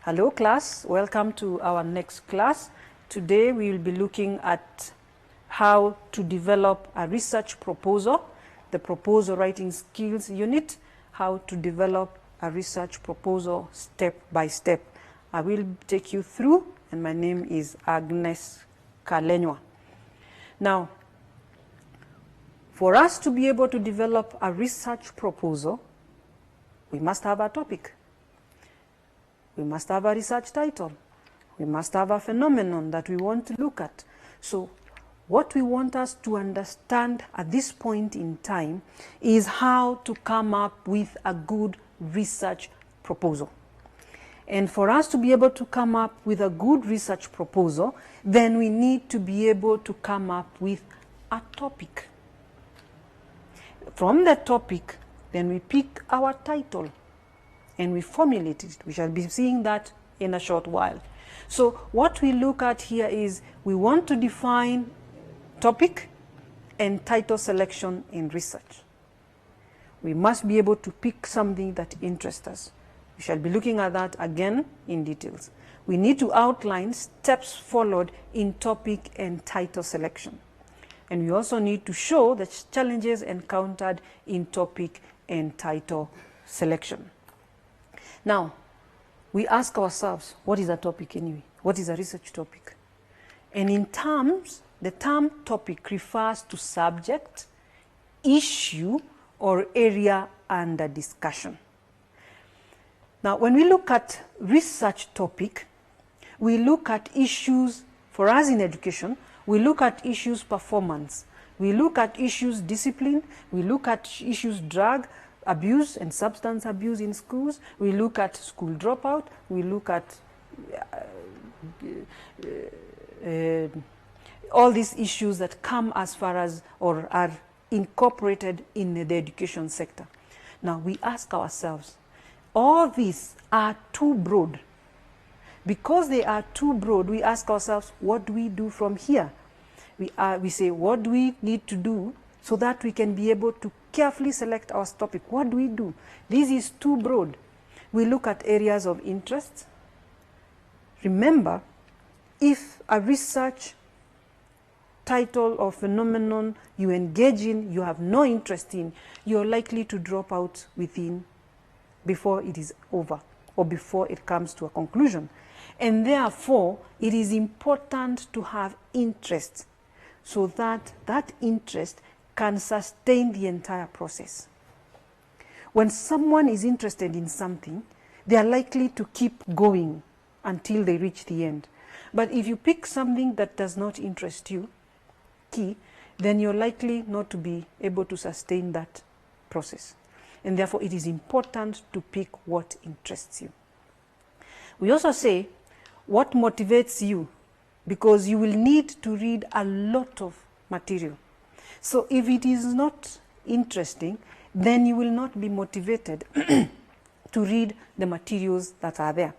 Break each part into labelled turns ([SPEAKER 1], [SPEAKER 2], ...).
[SPEAKER 1] Hello class, welcome to our next class. Today we will be looking at how to develop a research proposal, the proposal writing skills unit, how to develop a research proposal step by step. I will take you through, and my name is Agnes Kalenywa. Now, for us to be able to develop a research proposal, we must have a topic. We must have a research title. We must have a phenomenon that we want to look at. So what we want us to understand at this point in time is how to come up with a good research proposal. And for us to be able to come up with a good research proposal, then we need to be able to come up with a topic. From the topic, then we pick our title and we formulate it. We shall be seeing that in a short while. So what we look at here is we want to define topic and title selection in research. We must be able to pick something that interests us. We shall be looking at that again in details. We need to outline steps followed in topic and title selection. And we also need to show the challenges encountered in topic and title selection. Now, we ask ourselves, what is a topic anyway? What is a research topic? And in terms, the term topic refers to subject, issue, or area under discussion. Now, when we look at research topic, we look at issues, for us in education, we look at issues performance. We look at issues discipline. We look at issues drug abuse and substance abuse in schools. We look at school dropout. We look at all these issues that come as far as or are incorporated in the education sector. Now we ask ourselves, all these are too broad. Because they are too broad, we ask ourselves, what do we do from here? We say, what do we need to do so that we can be able to carefully select our topic? What do we do? This is too broad. We look at areas of interest. Remember, if a research title or phenomenon you engage in, you have no interest in, you're likely to drop out before it is over or before it comes to a conclusion. And therefore, it is important to have interest so that that interest can sustain the entire process. When someone is interested in something, they are likely to keep going until they reach the end. But if you pick something that does not interest you, then you're likely not to be able to sustain that process. And therefore, it is important to pick what interests you. We also say what motivates you, because you will need to read a lot of material. So if it is not interesting, then you will not be motivated to read the materials that are there.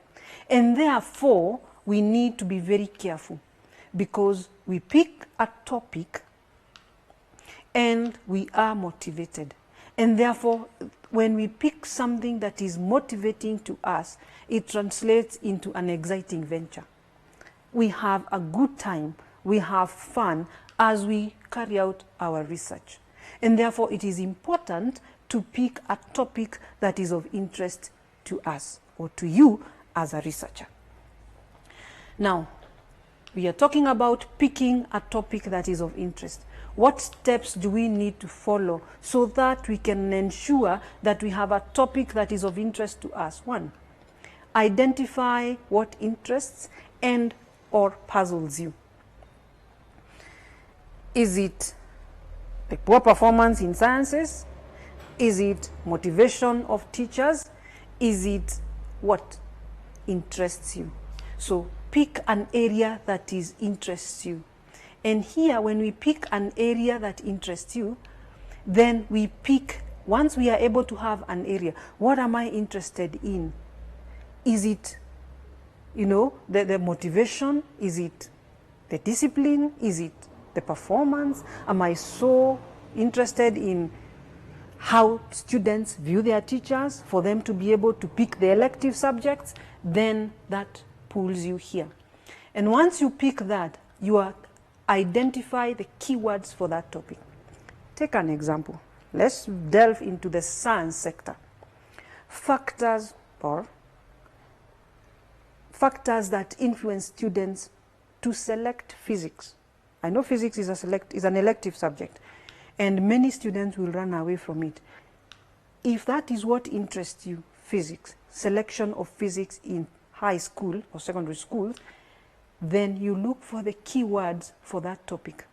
[SPEAKER 1] And therefore, we need to be very careful, because we pick a topic and we are motivated. And therefore, when we pick something that is motivating to us, it translates into an exciting venture. We have a good time, we have fun as we carry out our research. And therefore, it is important to pick a topic that is of interest to us or to you as a researcher. Now, we are talking about picking a topic that is of interest. What steps do we need to follow so that we can ensure that we have a topic that is of interest to us? One, identify what interests and or puzzles you. Is it the poor performance in sciences? Is it motivation of teachers? Is it what interests you? So pick an area that interests you. And here, when we pick an area that interests you, then we pick, once we are able to have an area, what am I interested in? Is it, the motivation? Is it the discipline? Is it the performance? Am I so interested in how students view their teachers, for them to be able to pick the elective subjects, then that pulls you here. And once you pick that, you identify the keywords for that topic. Take an example. Let's delve into the science sector. Factors that influence students to select physics. I know physics is an elective subject, and many students will run away from it. If that is what interests you, physics, selection of physics in high school or secondary school, then you look for the keywords for that topic.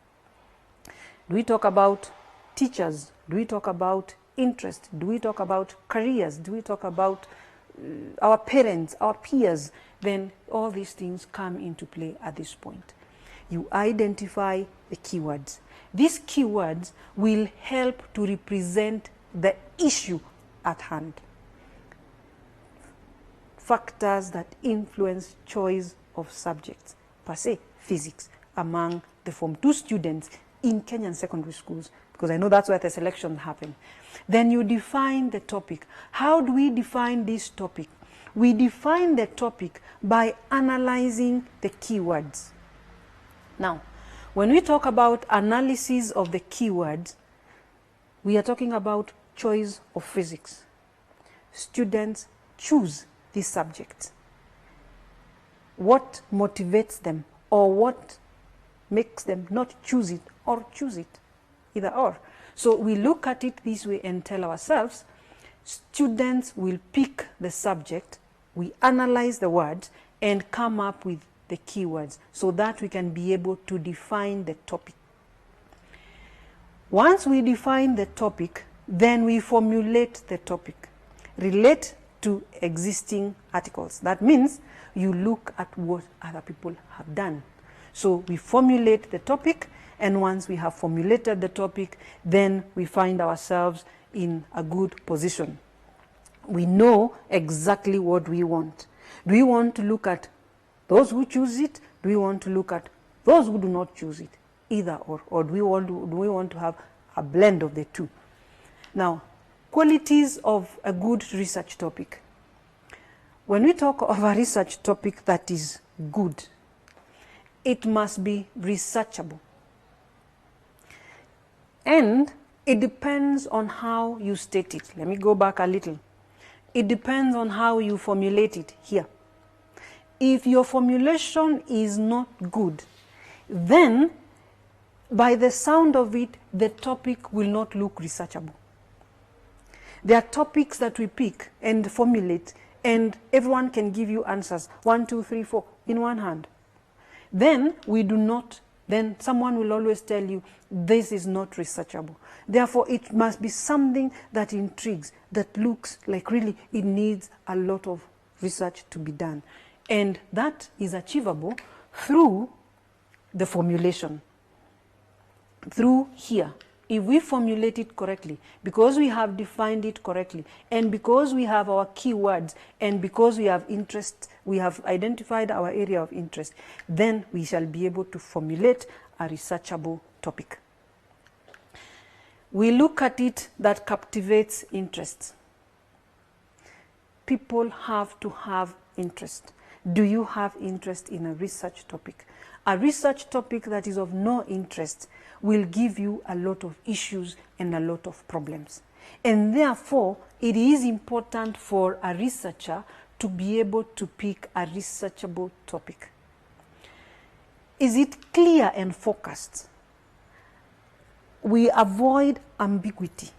[SPEAKER 1] Do we talk about teachers? Do we talk about interest? Do we talk about careers? Do we talk about our parents, our peers? Then all these things come into play at this point. You identify the keywords. These keywords will help to represent the issue at hand. Factors that influence choice of subjects, per se, physics, among the Form 2 students in Kenyan secondary schools, because I know that's where the selection happened. Then you define the topic. How do we define this topic? We define the topic by analyzing the keywords. Now, when we talk about analysis of the keywords, we are talking about choice of physics. Students choose this subject. What motivates them, or what makes them not choose it or choose it, either or. So we look at it this way and tell ourselves, students will pick the subject, we analyze the words and come up with the keywords so that we can be able to define the topic. Once we define the topic, then we formulate the topic. Relate to existing articles. That means you look at what other people have done. So we formulate the topic, and once we have formulated the topic, then we find ourselves in a good position. We know exactly what we want. Do we want to look at those who choose it? Do we want to look at those who do not choose it? Either or do we want to have a blend of the two? Now, qualities of a good research topic. When we talk of a research topic that is good, it must be researchable. And it depends on how you state it. Let me go back a little. It depends on how you formulate it here. If your formulation is not good, then by the sound of it, the topic will not look researchable. There are topics that we pick and formulate, and everyone can give you answers, 1, 2, 3, 4, in one hand. Then someone will always tell you, this is not researchable. Therefore, it must be something that intrigues, that looks like really it needs a lot of research to be done. And that is achievable through the formulation. Through here, if we formulate it correctly, because we have defined it correctly, and because we have our keywords, and because we have interest, we have identified our area of interest, then we shall be able to formulate a researchable topic. We look at it that captivates interest. People have to have interest. Do you have interest in a research topic? A research topic that is of no interest will give you a lot of issues and a lot of problems. And therefore, it is important for a researcher to be able to pick a researchable topic. Is it clear and focused? We avoid ambiguity.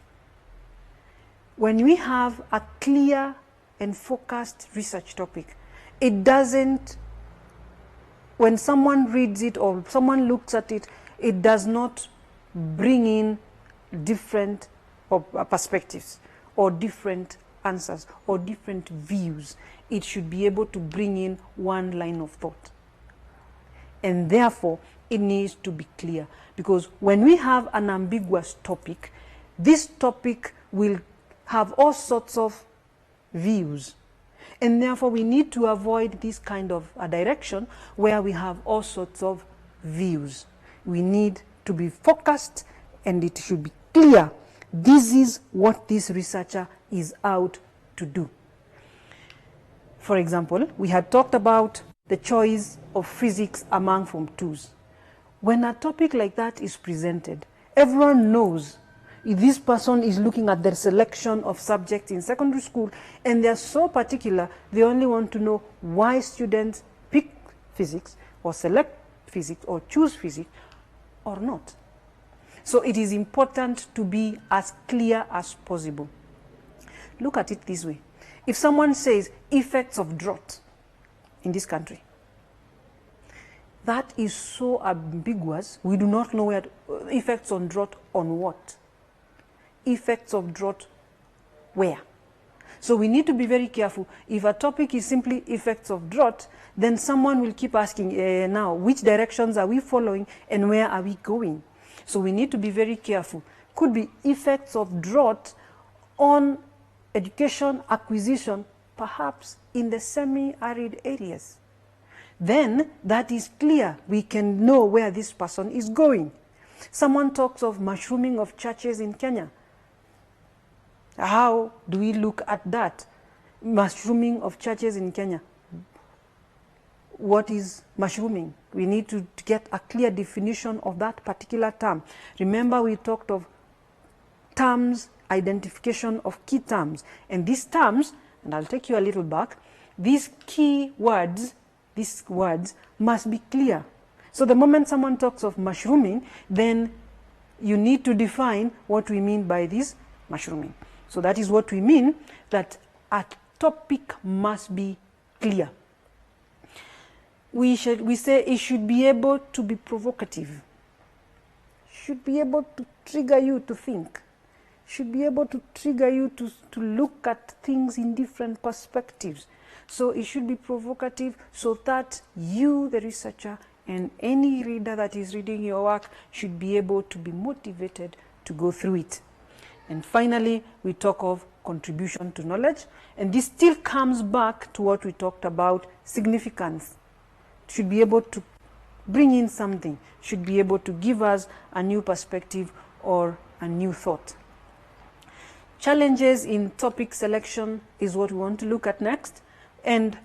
[SPEAKER 1] When we have a clear and focused research topic, it doesn't, when someone reads it or someone looks at it, it does not bring in different perspectives or different answers or different views. It should be able to bring in one line of thought. And therefore, it needs to be clear. Because when we have an ambiguous topic, this topic will have all sorts of views. And therefore, we need to avoid this kind of a direction where we have all sorts of views. We need to be focused, and it should be clear this is what this researcher is out to do. For example, we had talked about the choice of physics among Form 2s. When a topic like that is presented, everyone knows if this person is looking at their selection of subjects in secondary school, and they're so particular, they only want to know why students pick physics or select physics or choose physics or not. So it is important to be as clear as possible. Look at it this way. If someone says effects of drought in this country, that is so ambiguous. We do not know where effects on drought on what? Effects of drought where? So we need to be very careful. If a topic is simply effects of drought, then someone will keep asking, now, which directions are we following and where are we going? So we need to be very careful. Could be effects of drought on education acquisition, perhaps in the semi-arid areas. Then that is clear. We can know where this person is going. Someone talks of mushrooming of churches in Kenya. How do we look at that? Mushrooming of churches in Kenya. What is mushrooming? We need to get a clear definition of that particular term. Remember, we talked of terms, identification of key terms. And these terms, and I'll take you a little back, these key words, these words must be clear. So the moment someone talks of mushrooming, then you need to define what we mean by this mushrooming. So that is what we mean, that a topic must be clear. We say it should be able to be provocative, should be able to trigger you to think, should be able to trigger you to look at things in different perspectives. So it should be provocative so that you, the researcher, and any reader that is reading your work should be able to be motivated to go through it. And finally, we talk of contribution to knowledge. And this still comes back to what we talked about, significance. Should be able to bring in something, should be able to give us a new perspective or a new thought. Challenges in topic selection is what we want to look at next. And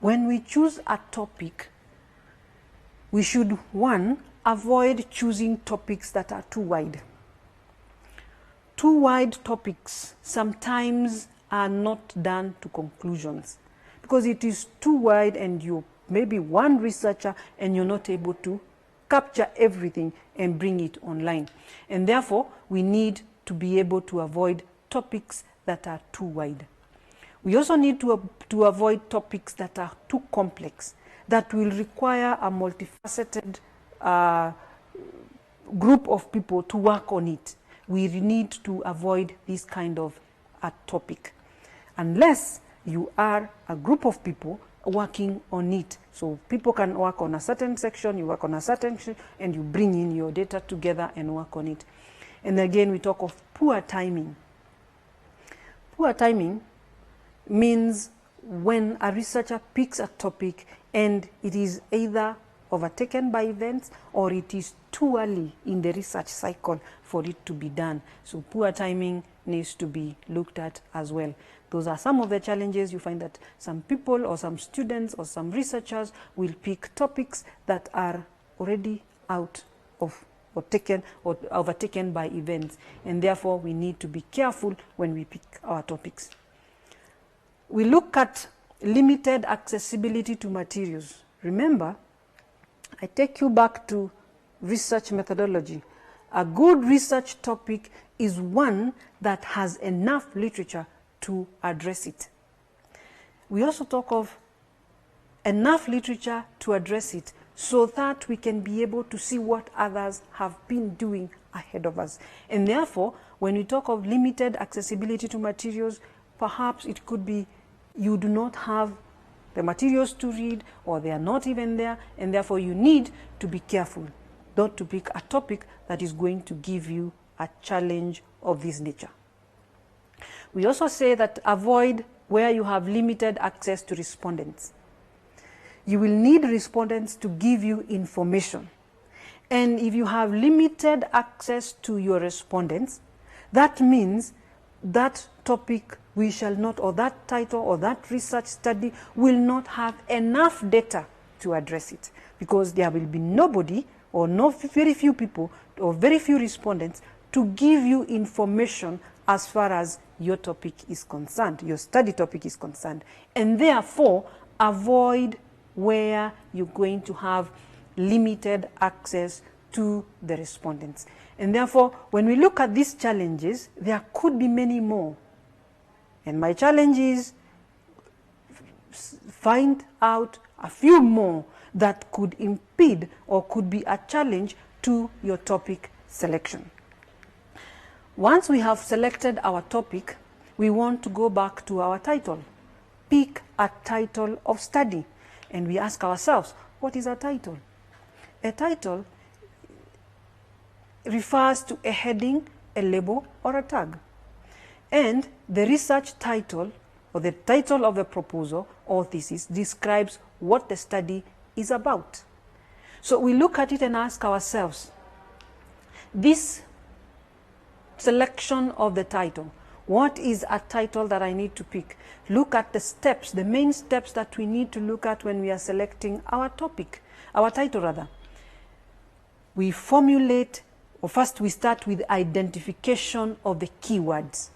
[SPEAKER 1] when we choose a topic, we should, one, avoid choosing topics that are too wide. Too wide topics sometimes are not done to conclusions because it is too wide and you maybe one researcher and you're not able to capture everything and bring it online. And therefore, we need to be able to avoid topics that are too wide. We also need to avoid topics that are too complex, that will require a multifaceted group of people to work on it. We need to avoid this kind of a topic, unless you are a group of people working on it. So people can work on a certain section, you work on a certain section, and you bring in your data together and work on it. And again, we talk of poor timing. Poor timing means when a researcher picks a topic and it is either overtaken by events or it is too early in the research cycle for it to be done. So poor timing needs to be looked at as well. Those are some of the challenges. You find that some people or some students or some researchers will pick topics that are already out of or taken or overtaken by events, and therefore we need to be careful when we pick our topics. We look at limited accessibility to materials. Remember, I take you back to research methodology. A good research topic is one that has enough literature to address it. We also talk of enough literature to address it so that we can be able to see what others have been doing ahead of us. And therefore, when we talk of limited accessibility to materials, perhaps it could be you do not have the materials to read, or they are not even there, and therefore you need to be careful not to pick a topic that is going to give you a challenge of this nature. We also say that avoid where you have limited access to respondents. You will need respondents to give you information. And if you have limited access to your respondents, that means that topic we shall not, or that title or that research study will not have enough data to address it, because there will be nobody or very few people or very few respondents to give you information as far as your topic is concerned, your study topic is concerned. And therefore, avoid where you're going to have limited access to the respondents. And therefore, when we look at these challenges, there could be many more. And my challenge is find out a few more that could impede or could be a challenge to your topic selection. Once we have selected our topic, we want to go back to our title. Pick a title of study. And we ask ourselves, what is a title? A title refers to a heading, a label, or a tag. And the research title, or the title of the proposal or thesis, describes what the study is about. So we look at it and ask ourselves, this selection of the title, what is a title that I need to pick? Look at the steps, the main steps that we need to look at when we are selecting our topic, our title rather. We formulate, or first we start with identification of the keywords.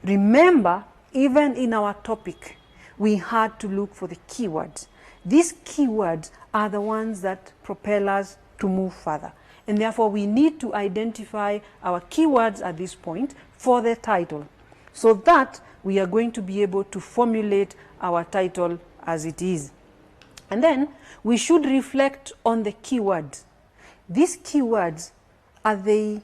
[SPEAKER 1] Remember, even in our topic, we had to look for the keywords. These keywords are the ones that propel us to move further. And therefore, we need to identify our keywords at this point for the title, so that we are going to be able to formulate our title as it is. And then we should reflect on the keywords. These keywords, are they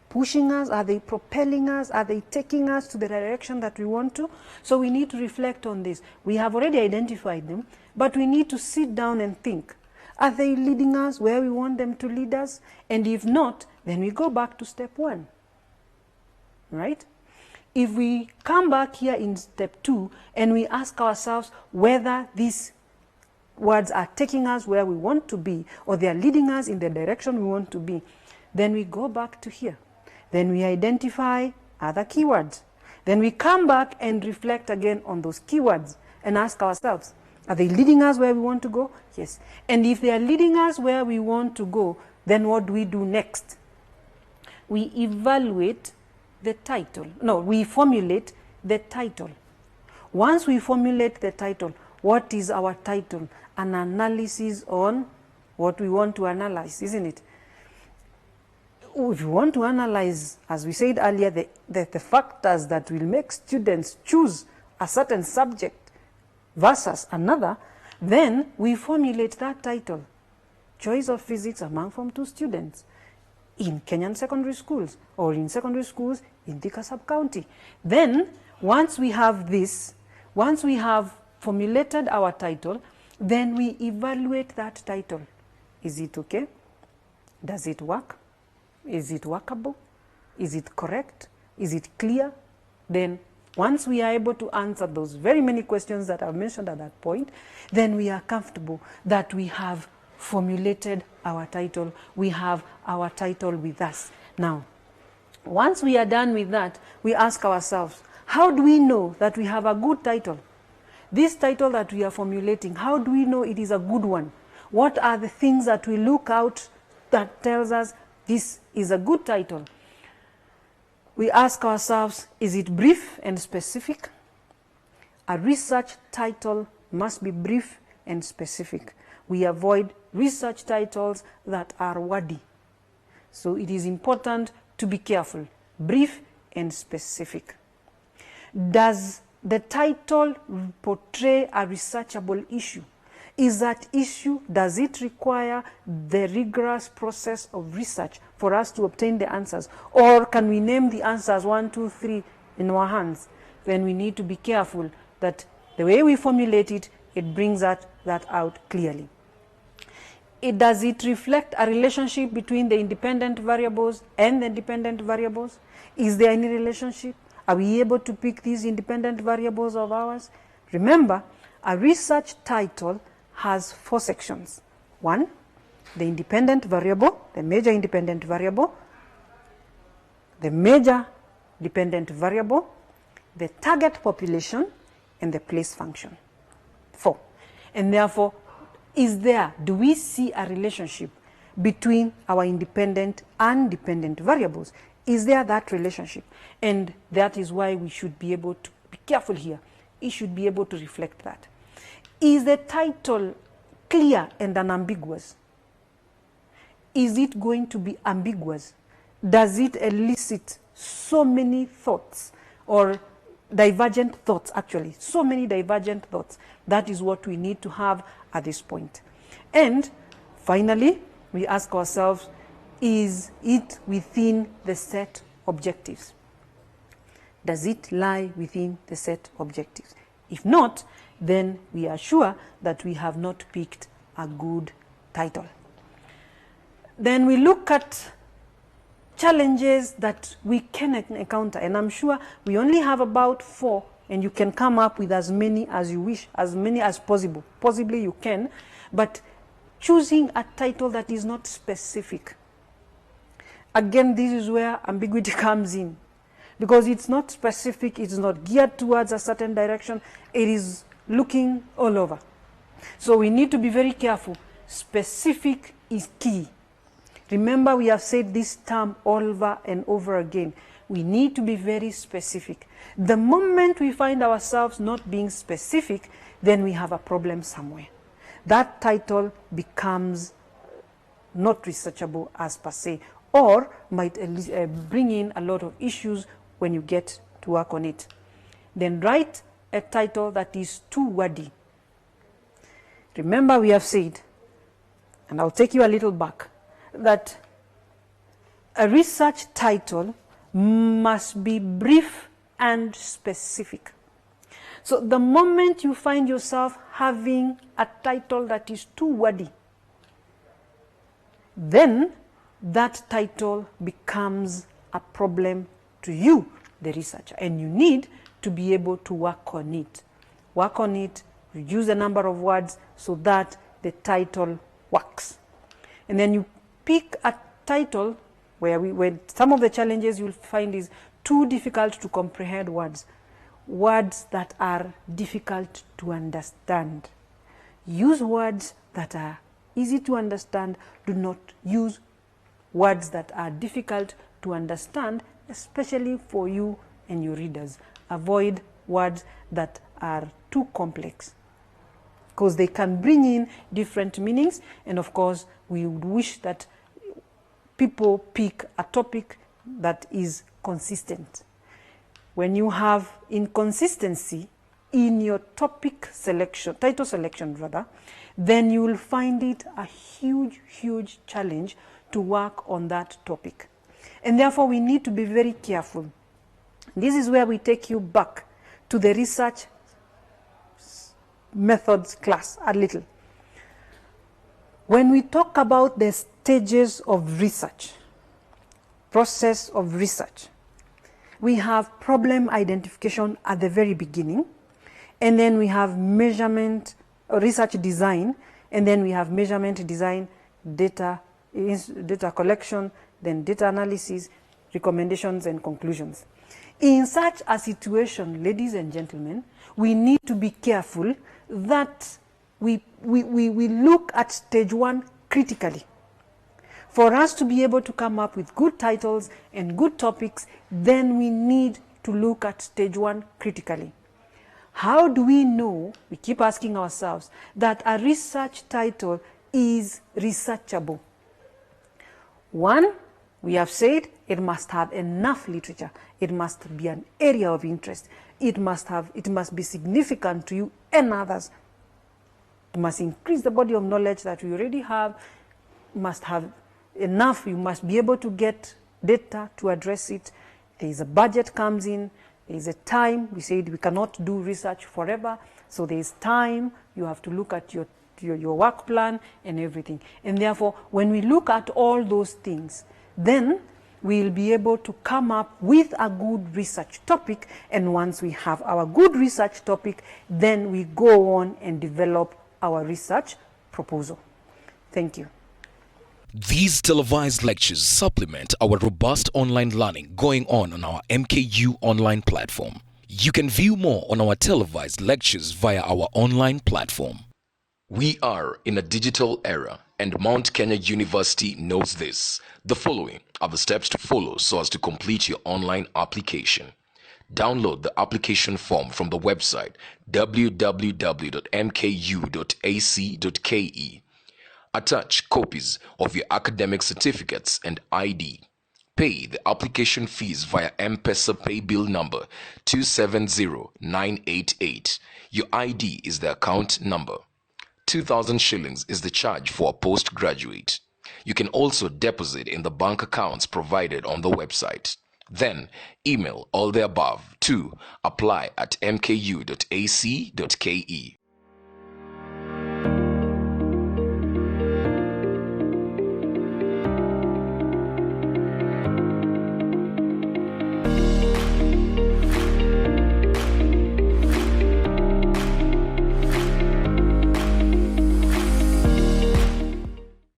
[SPEAKER 1] pushing us? Are they propelling us? Are they taking us to the direction that we want to? So we need to reflect on this. We have already identified them, but we need to sit down and think. Are they leading us where we want them to lead us? And if not, then we go back to step 1. Right? If we come back here in step 2 and we ask ourselves whether these words are taking us where we want to be, or they are leading us in the direction we want to be, then we go back to here. Then we identify other keywords. Then we come back and reflect again on those keywords and ask ourselves, are they leading us where we want to go? Yes. And if they are leading us where we want to go, then what do we do next? We evaluate the title. No, we formulate the title. Once we formulate the title, what is our title? An analysis on what we want to analyze, isn't it? If you want to analyze, as we said earlier, the factors that will make students choose a certain subject versus another, then we formulate that title. Choice of physics among Form 2 students in Kenyan secondary schools, or in secondary schools in Thika sub-county. Then, once we have this, once we have formulated our title, then we evaluate that title. Is it okay? Does it work? Is it workable? Is it correct? Is it clear? Then once we are able to answer those very many questions that I've mentioned at that point, then we are comfortable that we have formulated our title. We have our title with us. Now, once we are done with that, we ask ourselves, how do we know that we have a good title? This title that we are formulating, how do we know it is a good one? What are the things that we look out that tells us this is a good title? We ask ourselves, is it brief and specific? A research title must be brief and specific. We avoid research titles that are wordy. So it is important to be careful, brief and specific. Does the title portray a researchable issue? Is that issue, does it require the rigorous process of research for us to obtain the answers? Or can we name the answers 1, 2, 3 in our hands? Then we need to be careful that the way we formulate it, it brings that out clearly. Does it reflect a relationship between the independent variables and the dependent variables? Is there any relationship? Are we able to pick these independent variables of ours? Remember, a research title has 4 sections. 1, the independent variable, the major independent variable. the major dependent variable, the target population, and the place function. 4. And therefore, do we see a relationship between our independent and dependent variables? Is there that relationship? And that is why we should be able to be careful here. It should be able to reflect that. Is the title clear and unambiguous? Is it going to be ambiguous? Does it elicit so many thoughts, or divergent thoughts actually, so many divergent thoughts? That is what we need to have at this point. And finally, we ask ourselves, is it within the set objectives? Does it lie within the set objectives? If not, then we are sure that we have not picked a good title. Then we look at challenges that we can encounter, and I'm sure we only have about 4, and you can come up with as many as you wish, as many as possible. Possibly you can, but choosing a title that is not specific. Again, this is where ambiguity comes in, because it's not specific, it's not geared towards a certain direction, it is looking all over. So we need to be very careful. Specific is key. Remember, we have said this term over and over again. We need to be very specific. The moment we find ourselves not being specific, then we have a problem somewhere. That title becomes not researchable as per se, or might bring in a lot of issues when you get to work on it. Then write a title that is too wordy. Remember, we have said, and I'll take you a little back, that a research title must be brief and specific. So the moment you find yourself having a title that is too wordy, then that title becomes a problem to you, the researcher, and you need to be able to work on it. Work on it, reduce the number of words so that the works. And then you pick a title where some of the challenges you'll find is too difficult to comprehend words. Words that are difficult to understand. Use words that are easy to understand. Do not use words that are difficult to understand, especially for you and your readers. Avoid words that are too complex, because they can bring in different meanings, and of course we would wish that people pick a topic that is consistent. When you have inconsistency in your topic selection, title selection rather, then you will find it a huge, huge challenge to work on that topic. And therefore we need to be very careful. This is where we take you back to the research methods class a little. When we talk about the stages of research, process of research, we have problem identification at the very beginning, and then we have measurement, research design, and then we have measurement design, data collection, then data analysis, recommendations, and conclusions. In such a situation, ladies and gentlemen, we need to be careful that we look at stage 1 critically. For us to be able to come up with good titles and good topics, then we need to look at stage 1 critically. How do we know, we keep asking ourselves, that a research title is researchable? 1, we have said it must have enough literature. It must be an area of interest. It must be significant to you and others. It must increase the body of knowledge that we already have. It must have enough. You must be able to get data to address it. There is a budget comes in. There is a time. We said we cannot do research forever. So there is time. You have to look at your work plan and everything. And therefore, when we look at all those things, then we'll be able to come up with a good research topic. And once we have our good research topic, then we go on and develop our research proposal. Thank you.
[SPEAKER 2] These televised lectures supplement our robust online learning going on our MKU online platform. You can view more on our televised lectures via our online platform. We are in a digital era, and Mount Kenya University knows this. The following are the steps to follow so as to complete your online application. Download the application form from the website www.mku.ac.ke. Attach copies of your academic certificates and ID. Pay the application fees via M-Pesa pay bill number 270988. Your ID is the account number. 2,000 shillings is the charge for a postgraduate. You can also deposit in the bank accounts provided on the website. Then email all the above to apply@mku.ac.ke.